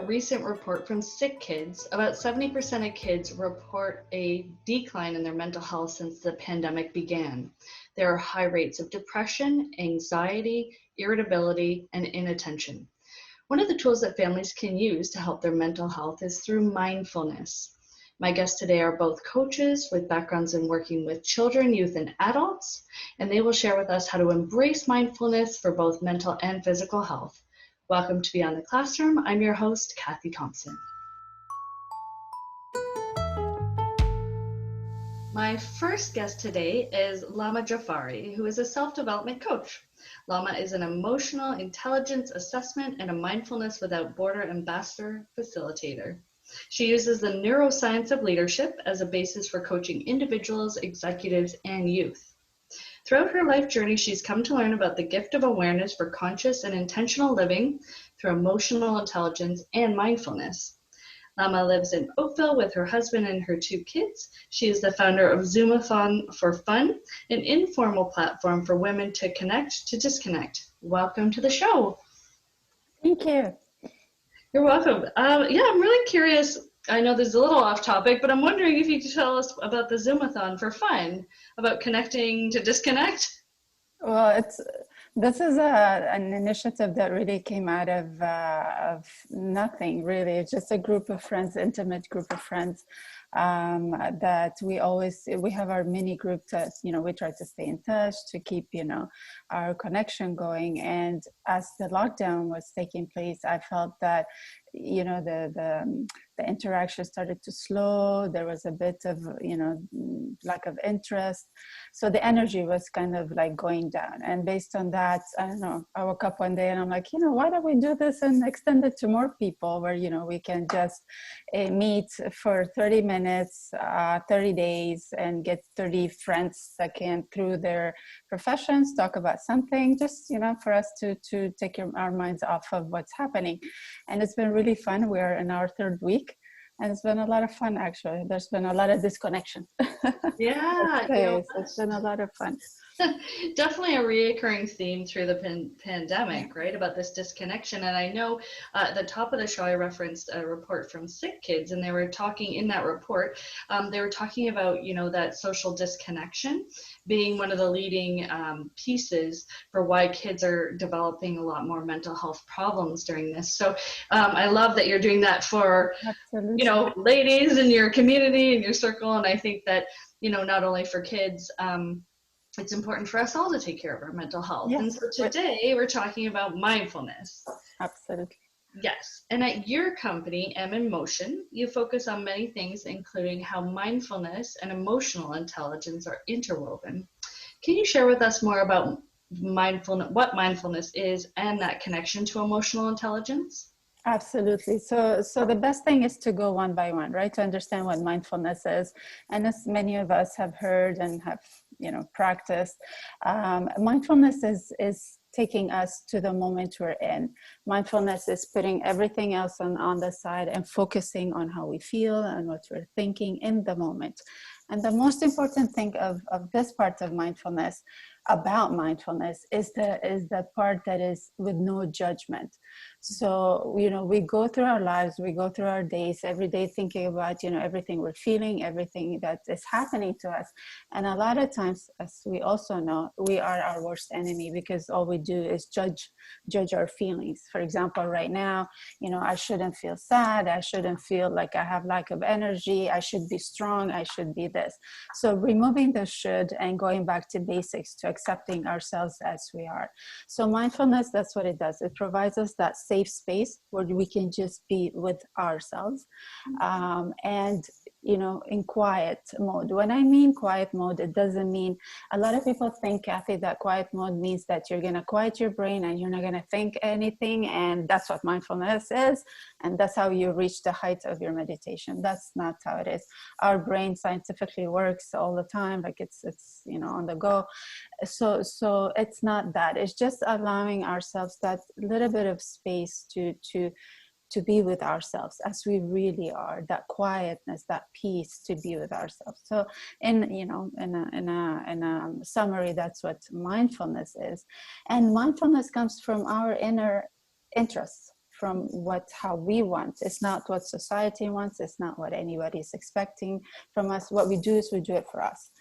recent report from Sick Kids, about 70% of kids report a decline in their mental health since the pandemic began. There are high rates of depression, anxiety, irritability, and inattention. One of the tools that families can use to help their mental health is through mindfulness. My guests today are both coaches with backgrounds in working with children, youth, and adults, and they will share with us how to embrace mindfulness for both mental and physical health. Welcome to Beyond the Classroom. I'm your host, Cathy Thompson. My first guest today is Lama Jafari, who is a self-development coach. Lama is an emotional intelligence assessment and a mindfulness without border ambassador facilitator. She uses the neuroscience of leadership as a basis for coaching individuals, executives, and youth. Throughout her life journey, she's come to learn about the gift of awareness for conscious and intentional living through emotional intelligence and mindfulness. Lama lives in Oakville with her husband and her 2 kids. She is the founder of Zoomathon for Fun, an informal platform for women to connect to disconnect. Welcome to the show. Thank you. You're welcome. I'm really curious. I know this is a little off topic, but I'm wondering if you could tell us about the Zoomathon for Fun, about connecting to disconnect. Well, this is an initiative that really came out of nothing, really. It's just a group of friends, intimate group of friends, that we have our mini group that, we try to stay in touch to keep, our connection going. And as the lockdown was taking place, I felt that, the interaction started to slow. There was a bit of, lack of interest. So the energy was kind of like going down. And based on that, I don't know, I woke up one day and I'm like, why don't we do this and extend it to more people where, we can just meet for 30 minutes, 30 days and get 30 friends that can, through their professions, talk about something, just, for us to take our minds off of what's happening. And it's been really fun. We're in our 3rd week. And it's been a lot of fun, actually. There's been a lot of disconnection. Yeah. It's been a lot of fun. Definitely a reoccurring theme through the pandemic, right? About this disconnection. And I know at the top of the show, I referenced a report from Sick Kids, and they were talking in that report, they were talking about, that social disconnection being one of the leading pieces for why kids are developing a lot more mental health problems during this. So I love that you're doing that for, Absolutely. ladies in your community, in your circle. And I think that, not only for kids, it's important for us all to take care of our mental health. Yes. And so today we're talking about mindfulness. Absolutely. Yes. And at your company, M in Motion, you focus on many things, including how mindfulness and emotional intelligence are interwoven. Can you share with us more about mindfulness, what mindfulness is, and that connection to emotional intelligence? Absolutely. So the best thing is to go one by one, right? To understand what mindfulness is. And as many of us have heard and have, practiced, mindfulness is taking us to the moment we're in. Mindfulness is putting everything else on the side and focusing on how we feel and what we're thinking in the moment. And the most important thing of this part of mindfulness, about mindfulness, is the part that is with no judgment. So, we go through our lives, we go through our days, every day thinking about, everything we're feeling, everything that is happening to us. And a lot of times, as we also know, we are our worst enemy because all we do is judge our feelings. For example, right now, I shouldn't feel sad. I shouldn't feel like I have lack of energy. I should be strong. I should be this. So removing the should and going back to basics, to accepting ourselves as we are. So mindfulness, that's what it does. It provides us that safe space where we can just be with ourselves, and in quiet mode. When I mean quiet mode, it doesn't mean, a lot of people think, Cathy, that quiet mode means that you're going to quiet your brain and you're not going to think anything, and that's what mindfulness is, and that's how you reach the height of your meditation. That's not how it is. Our brain scientifically works all the time, like it's on the go. So it's not that. It's just allowing ourselves that little bit of space to be with ourselves as we really are, that quietness, that peace, to be with ourselves. So in a summary, that's what mindfulness is. And mindfulness comes from our inner interests, from how we want. It's not what society wants. It's not what anybody's expecting from us. What we do is we do it for us.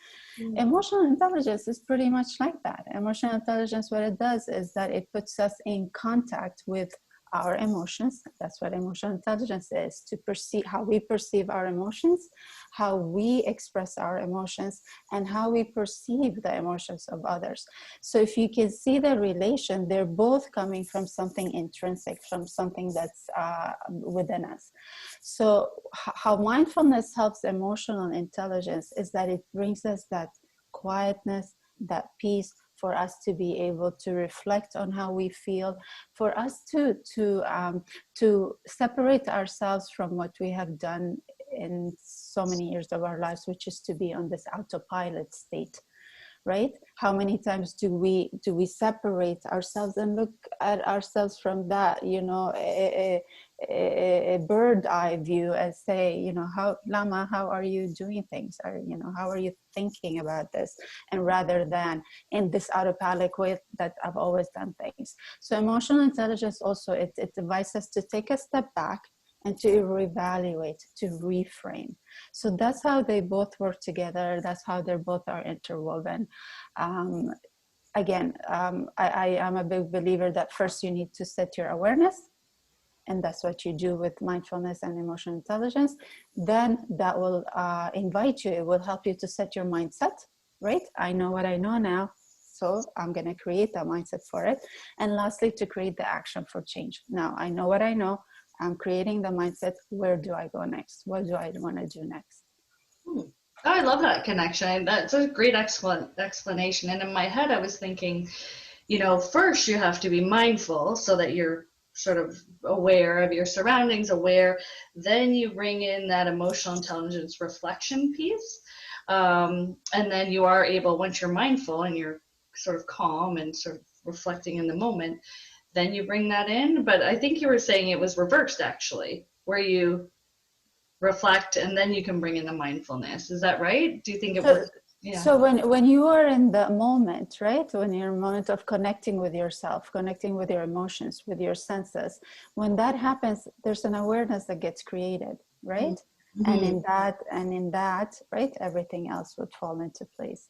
Emotional intelligence is pretty much like that. Emotional intelligence, what it does is that it puts us in contact with our emotions. That's what emotional intelligence is, to perceive how we perceive our emotions, how we express our emotions, and how we perceive the emotions of others. So if you can see the relation, they're both coming from something intrinsic, from something that's within us. So how mindfulness helps emotional intelligence is that it brings us that quietness, that peace, for us to be able to reflect on how we feel, for us to separate ourselves from what we have done in so many years of our lives, which is to be on this autopilot state. Right? How many times do we separate ourselves and look at ourselves from that, a bird eye view, and say, how, Lama, how are you doing things? Or, how are you thinking about this? And rather than in this autopilot way that I've always done things. So emotional intelligence also, it invites us to take a step back and to reevaluate, to reframe. So that's how they both work together. That's how they both are interwoven. I am a big believer that first you need to set your awareness, and that's what you do with mindfulness and emotional intelligence. Then that will invite you, it will help you to set your mindset, right? I know what I know now, so I'm going to create that mindset for it. And lastly, to create the action for change. Now I know what I know. I'm creating the mindset. Where do I go next? What do I want to do next? Oh, I love that connection. That's a great explanation. And in my head, I was thinking, first you have to be mindful so that you're sort of aware of your surroundings, aware. Then you bring in that emotional intelligence reflection piece. And then you are able, once you're mindful and you're sort of calm and sort of reflecting in the moment, then you bring that in. But I think you were saying it was reversed, actually, where you reflect and then you can bring in the mindfulness. Is that right? Do you think it works? Yeah. So when you are in the moment, right? When you're in a moment of connecting with yourself, connecting with your emotions, with your senses, when that happens, there's an awareness that gets created, right? Mm-hmm. And in that, right, everything else would fall into place.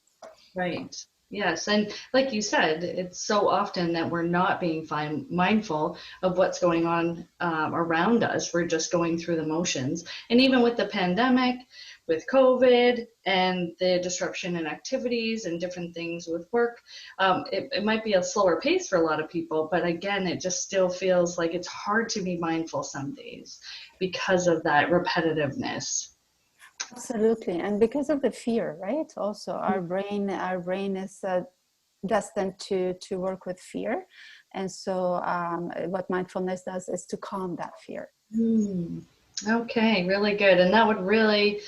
Right. Yes. And like you said, it's so often that we're not being mindful of what's going on around us. We're just going through the motions. And even with the pandemic, with COVID and the disruption in activities and different things with work, it might be a slower pace for a lot of people. But again, it just still feels like it's hard to be mindful some days because of that repetitiveness. Absolutely. And because of the fear, right? Also, our brain is destined to work with fear. And so what mindfulness does is to calm that fear. Okay, really good. And that would really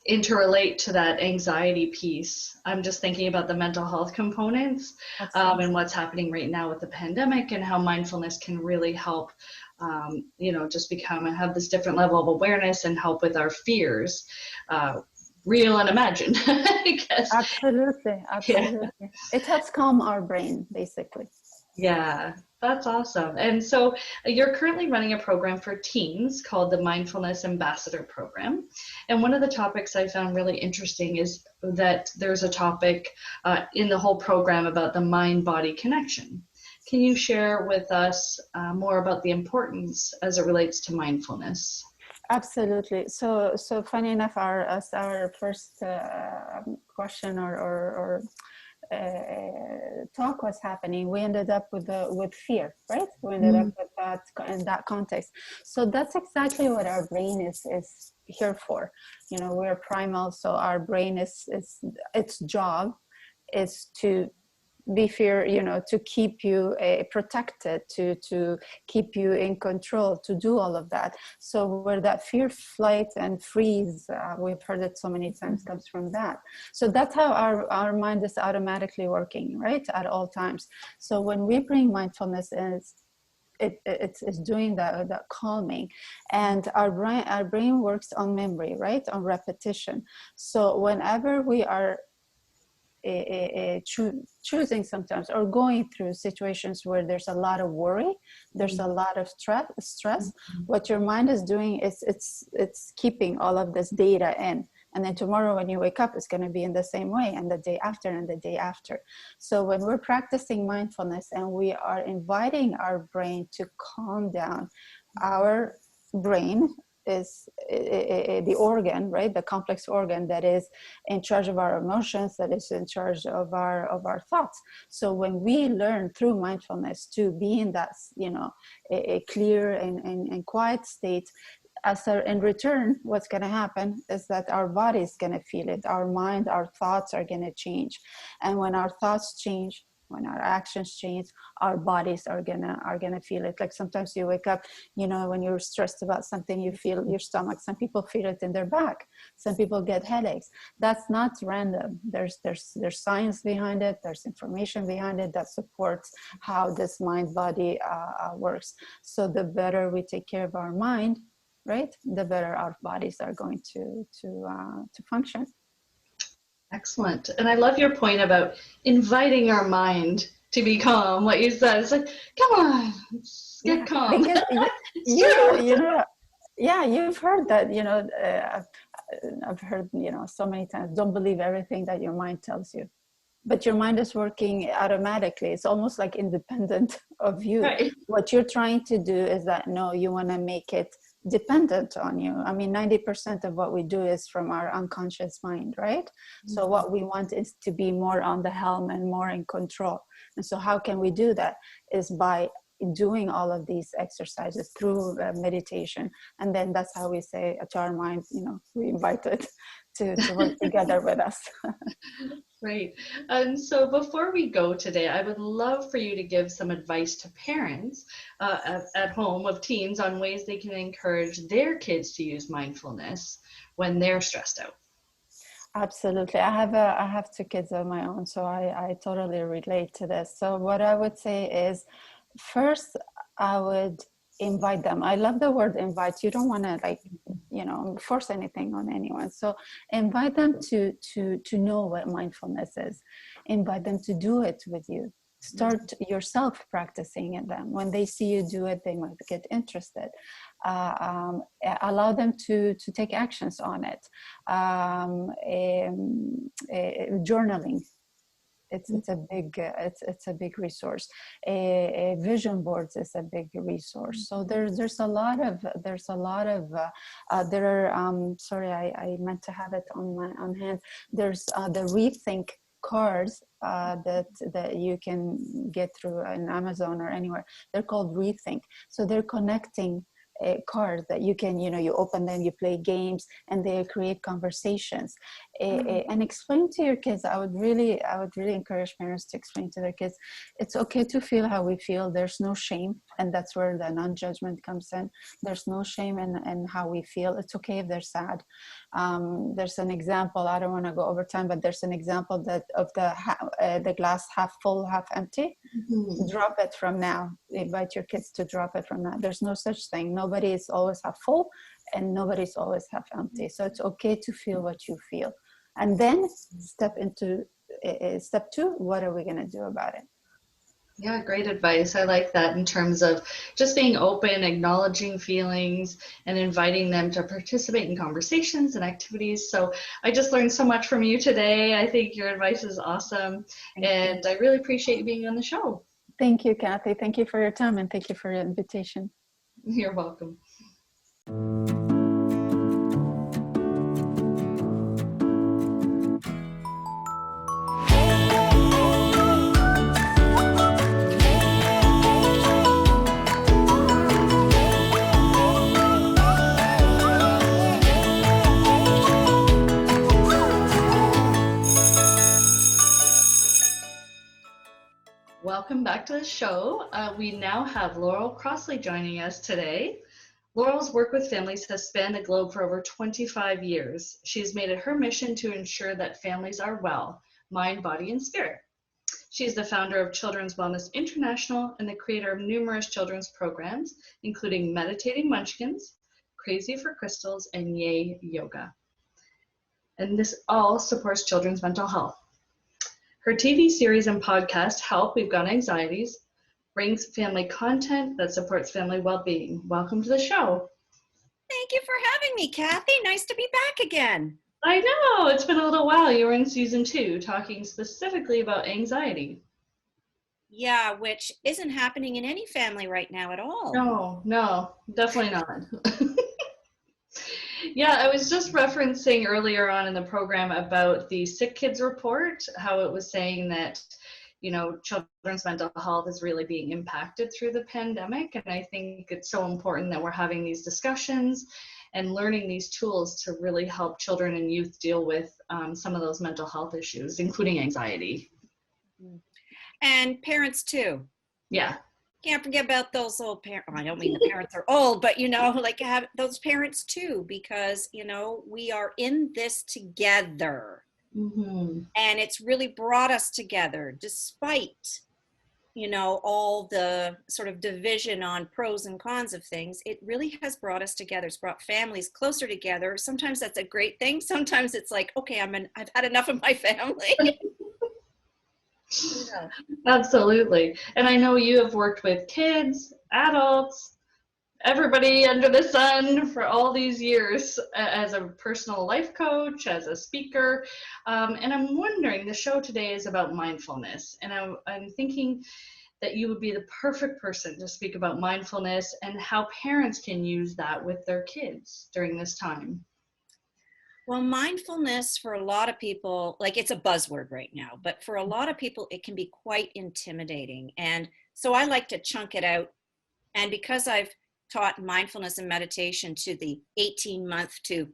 interrelate to that anxiety piece. I'm just thinking about the mental health components and what's happening right now with the pandemic, and how mindfulness can really help just have this different level of awareness and help with our fears, real and imagined, I guess. Absolutely. Yeah. It helps calm our brain, basically. Yeah, that's awesome. And so you're currently running a program for teens called the Mindfulness Ambassador Program. And one of the topics I found really interesting is that there's a topic in the whole program about the mind-body connection. Can you share with us more about the importance as it relates to mindfulness? Absolutely. So funny enough, our first question or talk was happening, we ended up with fear, right? We ended up with that in that context. So that's exactly what our brain is here for. We're primal, so our brain is its job is to be fear, to keep you protected, to keep you in control, to do all of that. So where that fear, flight, and freeze, we've heard it so many times, comes from that. So that's how our mind is automatically working, right, at all times. So when we bring mindfulness in, it's doing that calming, and our brain works on memory, right, on repetition. So whenever we are choosing sometimes or going through situations where there's a lot of worry, there's a lot of stress, what your mind is doing is it's keeping all of this data in. And then tomorrow when you wake up, it's going to be in the same way, and the day after and the day after. So when we're practicing mindfulness and we are inviting our brain to calm down, our brain is the organ, right? The complex organ that is in charge of our emotions, that is in charge of our thoughts. So when we learn through mindfulness to be in that, a clear and quiet state, in return, what's going to happen is that our body is going to feel it. Our mind, our thoughts are going to change. And when our thoughts change, when our actions change, our bodies are gonna feel it. Like sometimes you wake up, when you're stressed about something, you feel your stomach. Some people feel it in their back. Some people get headaches. That's not random. There's science behind it. There's information behind it that supports how this mind-body works. So the better we take care of our mind, right, the better our bodies are going to function. Excellent. And I love your point about inviting our mind to be calm. What you said, it's like, come on, let's get calm. You've heard that, I've heard, so many times, don't believe everything that your mind tells you. But your mind is working automatically. It's almost like independent of you. Right. What you're trying to do is that, no, you want to make it dependent on you. I mean, 90% of what we do is from our unconscious mind, right? Mm-hmm. So what we want is to be more on the helm and more in control. And so how can we do that? Is by doing all of these exercises through meditation. And then that's how we say to our mind, we invite it to work together with us. Great. And so before we go today, I would love for you to give some advice to parents at home of teens on ways they can encourage their kids to use mindfulness when they're stressed out. Absolutely. I have 2 kids of my own, so I totally relate to this. So what I would say is, first, I would invite them. I love the word invite. You don't want to force anything on anyone. So invite them to know what mindfulness is. Invite them to do it with you. Start yourself practicing it. Them when they see you do it, they might get interested. Allow them to take actions on it. Journaling. It's a big resource. Vision boards is a big resource. So there's a lot of there are sorry, I meant to have it on hand. There's the rethink cards that you can get through on Amazon or anywhere. They're called rethink. So they're connecting cards that you can, you open them, you play games, and they create conversations. And explain to your kids. I would really encourage parents to explain to their kids, it's okay to feel how we feel. There's no shame, and that's where the non-judgment comes in. There's no shame in how we feel. It's okay if they're sad. There's an example, I don't want to go over time, but there's an example that of the glass half full, half empty. Mm-hmm. Drop it from now. Invite your kids to drop it from now. There's no such thing. Nobody is always half full, and nobody's always half empty. So it's okay to feel what you feel. And then step into step 2, what are we going to do about it? Yeah, great advice. I like that in terms of just being open, acknowledging feelings, and inviting them to participate in conversations and activities. So I just learned so much from you today. I think your advice is awesome. And I really appreciate you being on the show. Thank you, Cathy. Thank you for your time, and thank you for your invitation. You're welcome. Welcome back to the show. We now have Laurel Crossley joining us today. Laurel's work with families has spanned the globe for over 25 years. She's made it her mission to ensure that families are well, mind, body, and spirit. She's the founder of Children's Wellness International and the creator of numerous children's programs, including Meditating Munchkins, Crazy for Crystals, and Yay Yoga. And this all supports children's mental health. Her TV series and podcast, Help, We've Got Anxieties, brings family content that supports family well-being. Welcome to the show. Thank you for having me, Cathy. Nice to be back again. I know, it's been a little while. You were in season 2 talking specifically about anxiety. Yeah, which isn't happening in any family right now at all. No, definitely not. Yeah, I was just referencing earlier on in the program about the Sick Kids report, how it was saying that, you know, children's mental health is really being impacted through the pandemic. And I think it's so important that we're having these discussions and learning these tools to really help children and youth deal with some of those mental health issues, including anxiety. And parents too. Yeah. Can't forget about those old parents. I don't mean the parents are old, but, you know, like have those parents too, because, you know, we are in this together. Mm-hmm. And it's really brought us together despite, you know, all the sort of division on pros and cons of things. It really has brought us together. It's brought families closer together. Sometimes that's a great thing. Sometimes it's like, okay, I've had enough of my family. Yeah. Absolutely. And I know you have worked with kids, adults, everybody under the sun for all these years as a personal life coach, as a speaker. And I'm wondering, the show today is about mindfulness. And I'm thinking that you would be the perfect person to speak about mindfulness and how parents can use that with their kids during this time. Well, mindfulness for a lot of people, like it's a buzzword right now, but for a lot of people, it can be quite intimidating. And so I like to chunk it out. And because I've taught mindfulness and meditation to the 18-month to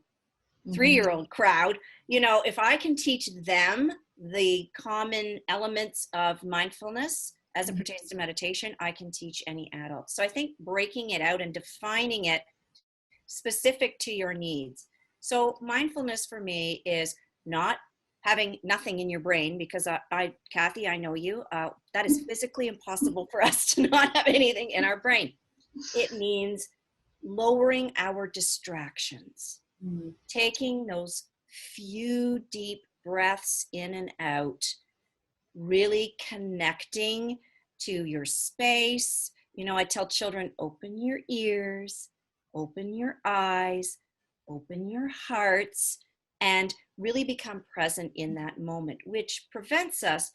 3-year-old crowd, you know, if I can teach them the common elements of mindfulness as it pertains to meditation, I can teach any adult. So I think breaking it out and defining it specific to your needs. So mindfulness for me is not having nothing in your brain, because Cathy, I know you, that is physically impossible for us to not have anything in our brain. It means lowering our distractions, taking those few deep breaths in and out, really connecting to your space. You know, I tell children, open your ears, open your eyes, open your hearts, and really become present in that moment, which prevents us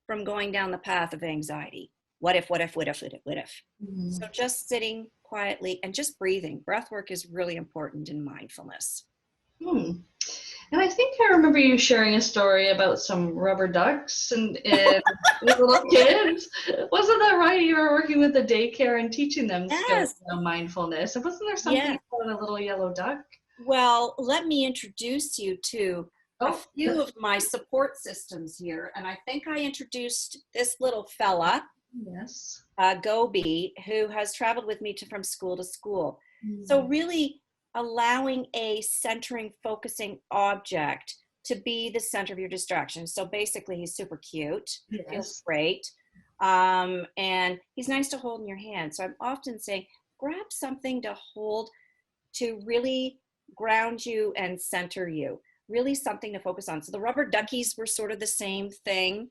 from going down the path of anxiety. What if? So just sitting quietly and just breathing. Breath work is really important in mindfulness. And I think I remember you sharing a story about some rubber ducks and little kids. Wasn't that right? You were working with the daycare and teaching them skills of mindfulness. And wasn't there something about a little yellow duck? Well, let me introduce you to a few of my support systems here. And I think I introduced this little fella, Gobi, who has traveled with me from school to school. So really allowing a centering, focusing object to be the center of your distraction. So basically he's super cute, feels great. And he's nice to hold in your hand. So I'm often saying, grab something to hold to really ground you and center you, really something to focus on. So the rubber duckies were sort of the same thing.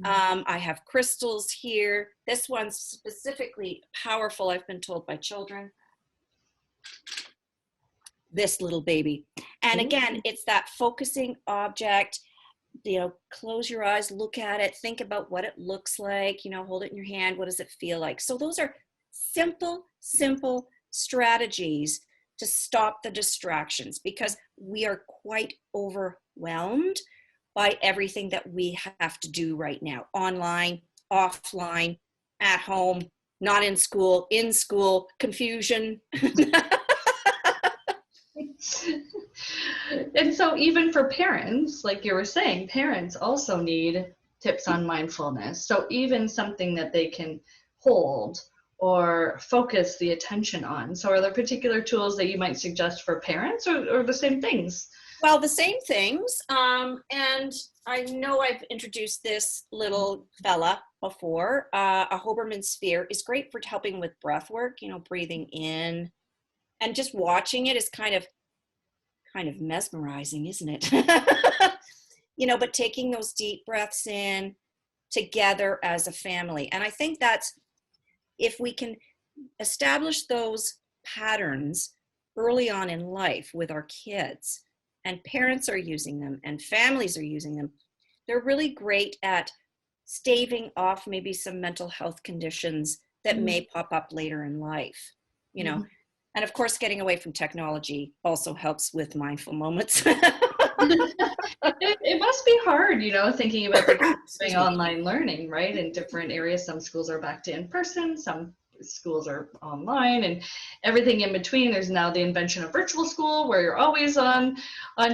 I have crystals here. This one's specifically powerful, I've been told by children. This little baby. And again, it's that focusing object. You know, close your eyes, look at it, think about what it looks like, you know, hold it in your hand. What does it feel like? So those are simple strategies to stop the distractions, because we are quite overwhelmed by everything that we have to do right now. Online, offline, at home, not in school, confusion. And so even for parents, like you were saying, parents also need tips on mindfulness. So even something that they can hold or focus the attention on. So are there particular tools that you might suggest for parents, or the same things? Well, the same things. And I know I've introduced this little fella before. A Hoberman sphere is great for helping with breath work, you know, breathing in, and just watching it is kind of mesmerizing, isn't it? You know, but taking those deep breaths in, together as a family. And I think that's, if we can establish those patterns early on in life with our kids, and parents are using them and families are using them, they're really great at staving off maybe some mental health conditions that may pop up later in life, you know. And of course, getting away from technology also helps with mindful moments. It must be hard, you know, thinking about the kids doing online learning, right? In different areas, some schools are back to in person, some schools are online, and everything in between. There's now the invention of virtual school where you're always on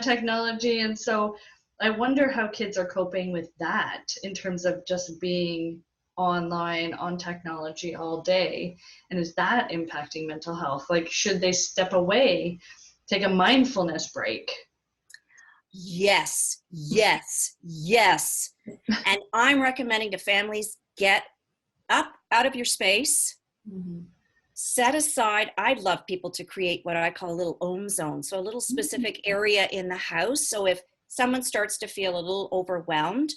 technology. And so I wonder how kids are coping with that in terms of just being online on technology all day. And is that impacting mental health? Like, should they step away, take a mindfulness break? Yes, yes, yes. And I'm recommending to families, get up out of your space, set aside. I'd love people to create what I call a little Om zone. So a little specific area in the house. So if someone starts to feel a little overwhelmed,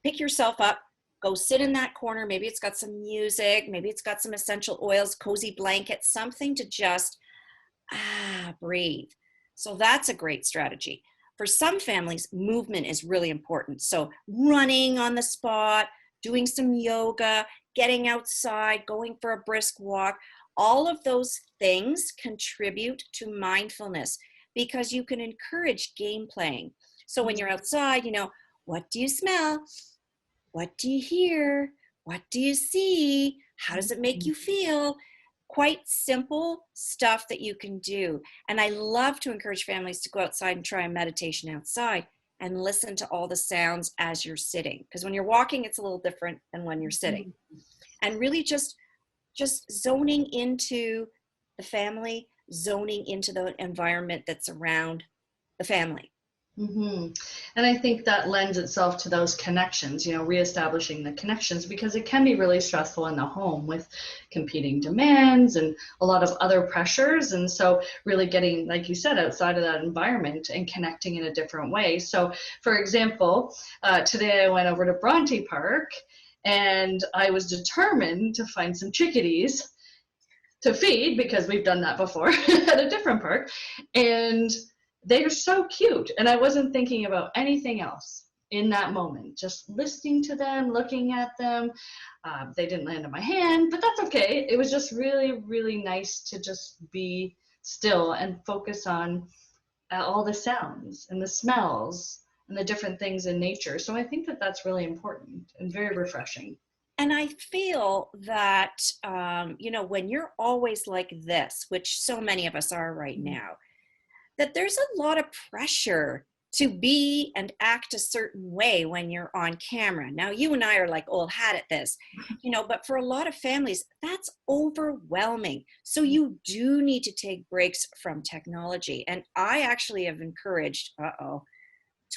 pick yourself up, go sit in that corner. Maybe it's got some music, maybe it's got some essential oils, cozy blanket, something to just breathe. So that's a great strategy. For some families, movement is really important. So running on the spot, doing some yoga, getting outside, going for a brisk walk, all of those things contribute to mindfulness because you can encourage game playing. So when you're outside, you know, what do you smell? What do you hear? What do you see? How does it make you feel? Quite simple stuff that you can do. And I love to encourage families to go outside and try a meditation outside and listen to all the sounds as you're sitting. Because when you're walking, it's a little different than when you're sitting. And really just zoning into the family, zoning into the environment that's around the family. And I think that lends itself to those connections, you know, reestablishing the connections, because it can be really stressful in the home with competing demands and a lot of other pressures. And so really getting, like you said, outside of that environment and connecting in a different way. So for example, today I went over to Bronte Park and I was determined to find some chickadees to feed, because we've done that before at a different park. And they're so cute. And I wasn't thinking about anything else in that moment, just listening to them, looking at them. They didn't land in my hand, but that's okay. It was just really, really nice to just be still and focus on all the sounds and the smells and the different things in nature. So I think that that's really important and very refreshing. And I feel that, you know, when you're always like this, which so many of us are right now, that there's a lot of pressure to be and act a certain way when you're on camera. Now, you and I are like old hat at this, you know, but for a lot of families, that's overwhelming. So you do need to take breaks from technology. And I actually have encouraged,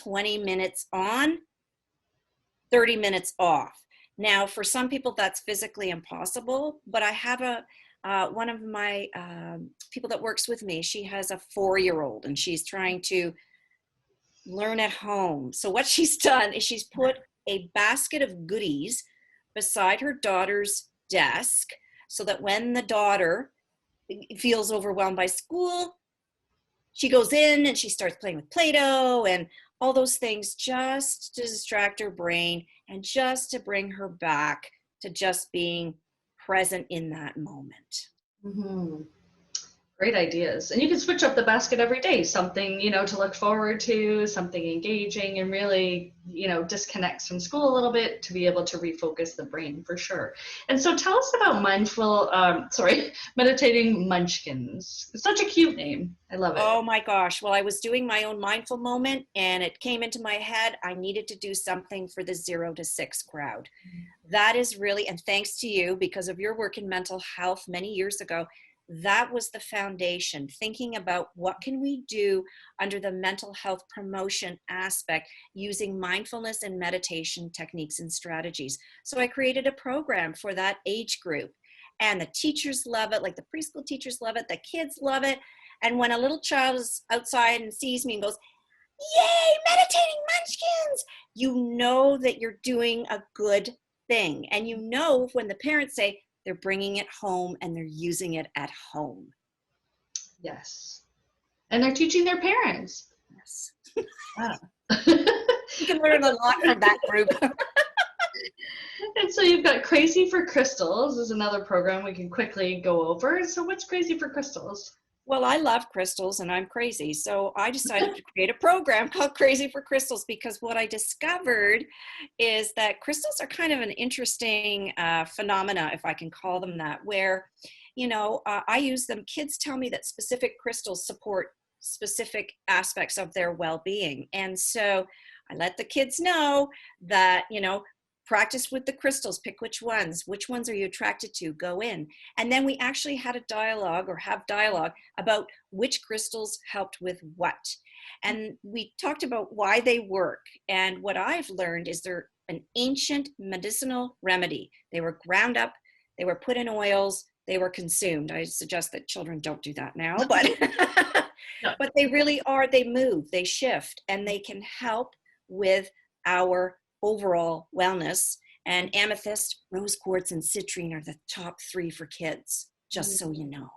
20 minutes on, 30 minutes off. Now, for some people, that's physically impossible, but I have one of my people that works with me, she has a 4-year-old and she's trying to learn at home. So what she's done is she's put a basket of goodies beside her daughter's desk so that when the daughter feels overwhelmed by school, she goes in and she starts playing with Play-Doh and all those things, just to distract her brain and just to bring her back to just being present in that moment. Great ideas. And you can switch up the basket every day, something, you know, to look forward to, something engaging, and really, you know, disconnects from school a little bit to be able to refocus the brain for sure. And so tell us about meditating munchkins. It's such a cute name. I love it. Oh my gosh. Well, I was doing my own mindful moment and it came into my head. I needed to do something for the 0 to 6 crowd. That is really, and thanks to you, because of your work in mental health many years ago, that was the foundation, thinking about what can we do under the mental health promotion aspect using mindfulness and meditation techniques and strategies. So I created a program for that age group, and the teachers love it, like the preschool teachers love it, the kids love it. And when a little child is outside and sees me and goes, yay, meditating munchkins. You know that you're doing a good thing. And you know when the parents say they're bringing it home and they're using it at home. Yes. And they're teaching their parents. Yes. Wow. You can learn a lot from that group. And so you've got Crazy for Crystals is another program we can quickly go over. So what's Crazy for Crystals? Well, I love crystals and I'm crazy. So I decided to create a program called Crazy for Crystals, because what I discovered is that crystals are kind of an interesting phenomena, if I can call them that, where, I use them. Kids tell me that specific crystals support specific aspects of their well-being. And so I let the kids know that, practice with the crystals, pick which ones are you attracted to, go in. And then we actually had a dialogue about which crystals helped with what. And we talked about why they work. And what I've learned is they're an ancient medicinal remedy. They were ground up, they were put in oils, they were consumed. I suggest that children don't do that now, but, but they really are, they move, they shift, and they can help with our overall wellness. And amethyst, rose quartz, and citrine are the top 3 for kids, just so you know.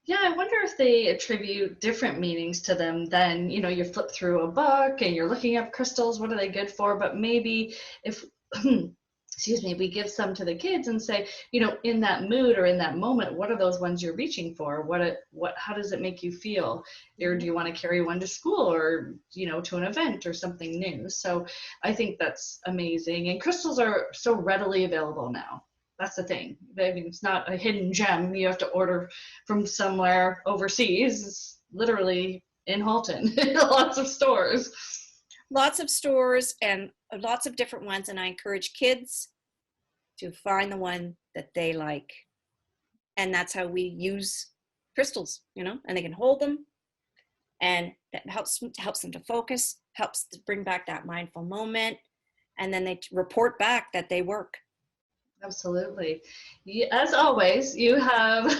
Yeah, I wonder if they attribute different meanings to them than, you flip through a book and you're looking up crystals, what are they good for? But maybe if, excuse me, we give some to the kids and say, in that mood or in that moment, what are those ones you're reaching for? How does it make you feel? Or do you want to carry one to school or, to an event or something new? So I think that's amazing. And crystals are so readily available now. That's the thing. I mean, it's not a hidden gem you have to order from somewhere overseas. It's literally in Halton, lots of stores. Lots of stores and lots of different ones. And I encourage kids to find the one that they like. And that's how we use crystals, and they can hold them. And that helps them to focus, helps to bring back that mindful moment. And then they report back that they work. Absolutely. As always, you have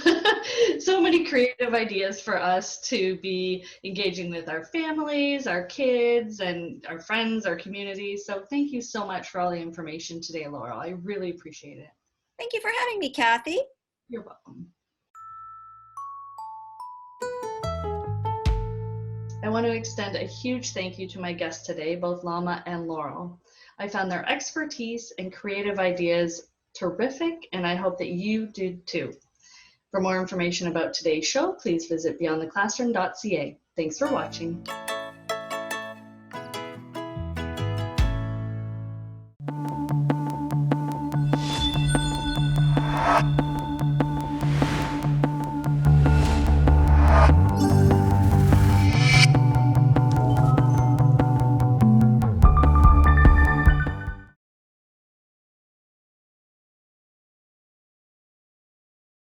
so many creative ideas for us to be engaging with our families, our kids, and our friends, our community. So thank you so much for all the information today, Laurel. I really appreciate it. Thank you for having me, Cathy. You're welcome. I want to extend a huge thank you to my guests today, both Lama and Laurel. I found their expertise and creative ideas terrific, and I hope that you did too. For more information about today's show, please visit beyondtheclassroom.ca. Thanks for watching.